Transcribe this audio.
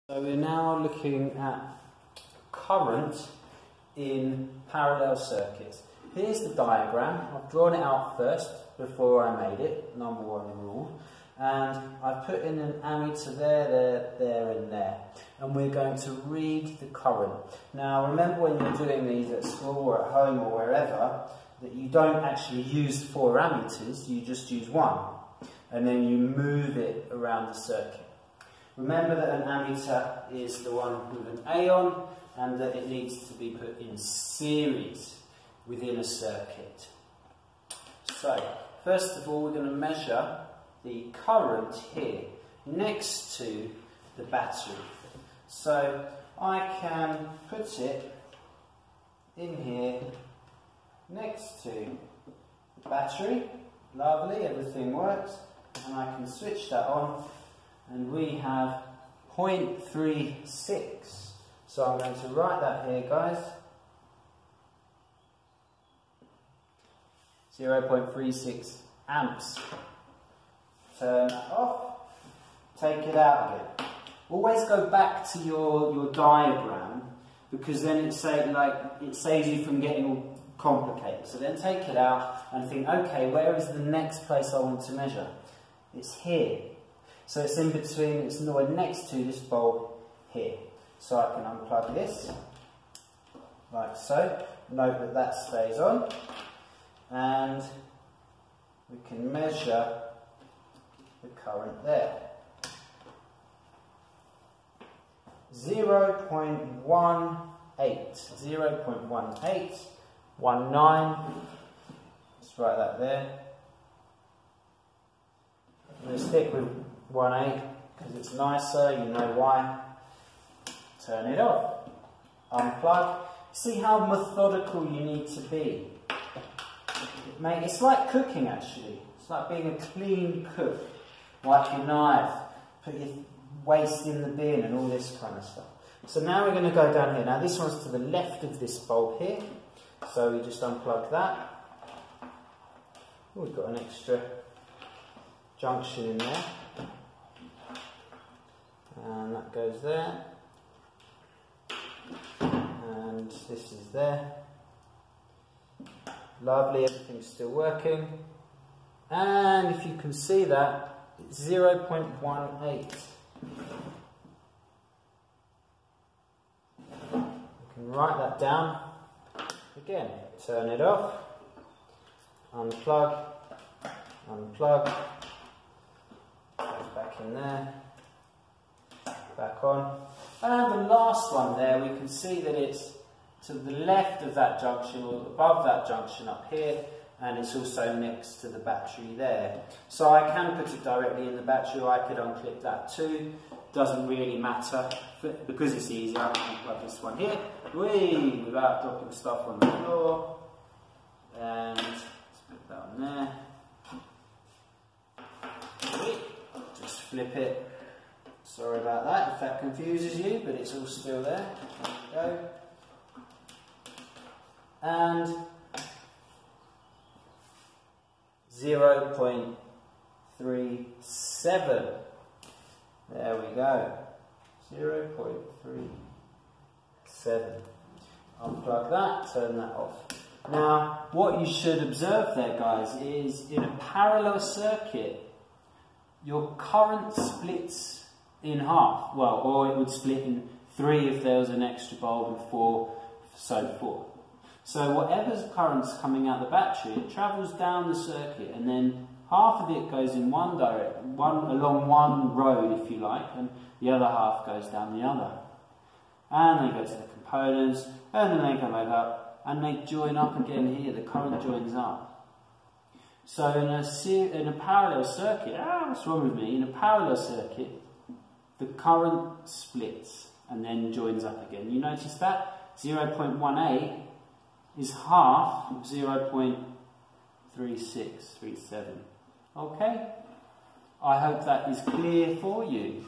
So we're now looking at current in parallel circuits. Here's the diagram. I've drawn it out first before I made it, number one rule. And I've put in an ammeter there and there. And we're going to read the current. Now remember when you're doing these at school or at home or wherever, that you don't actually use 4 ammeters, you just use one. And then you move it around the circuit. Remember that an ammeter is the one with an A on, and that it needs to be put in series within a circuit. So, first of all, we're going to measure the current here next to the battery. So, I can put it in here next to the battery. Lovely, everything works. And I can switch that on. And we have 0.36. So I'm going to write that here, guys. 0.36 amps. Turn that off. Take it out again. Always go back to your diagram, because then it saves you from getting all complicated. So then take it out and think, okay, where is the next place I want to measure? It's here. So it's in between, it's next to this bulb here. So I can unplug this, like so. Note that that stays on. And we can measure the current there. 0.18. 0.18. 19. Let's write that there. I'm going to stick with 1.8 because it's nicer, you know why. Turn it off. Unplug. See how methodical you need to be. It's like cooking actually. It's like being a clean cook. Wipe your knife, put your waste in the bin and all this kind of stuff. So now we're going to go down here. Now this one's to the left of this bulb here. So we just unplug that. Oh, we've got an extra junction in there. And that goes there. And this is there. Lovely, everything's still working. And if you can see that, it's 0.18. You can write that down. Again, turn it off. Unplug. Unplug. Goes back in there. Back on. And the last one there, we can see that it's to the left of that junction, or above that junction up here, and it's also next to the battery there. So I can put it directly in the battery, or I could unclip that too. Doesn't really matter. Because it's easier, I can unplug this one here, without dropping stuff on the floor. And let's put that on there. Just flip it. Sorry about that if that confuses you, but it's all still there. There we go. And 0.37. There we go. 0.37. Unplug that, turn that off. Now, what you should observe there, guys, is in a parallel circuit, your current splits in half. Well, or it would split in 3 if there was an extra bulb, and 4, so forth. So whatever's current's coming out the battery, it travels down the circuit, and then half of it goes in one direction, along one road, if you like, and the other half goes down the other. And they go to the components, and then they come back up, and they join up again here. The current joins up. So in a parallel circuit, what's wrong with me? In a parallel circuit, the current splits and then joins up again. You notice that? 0.18 is half of 0.3637. Okay? I hope that is clear for you.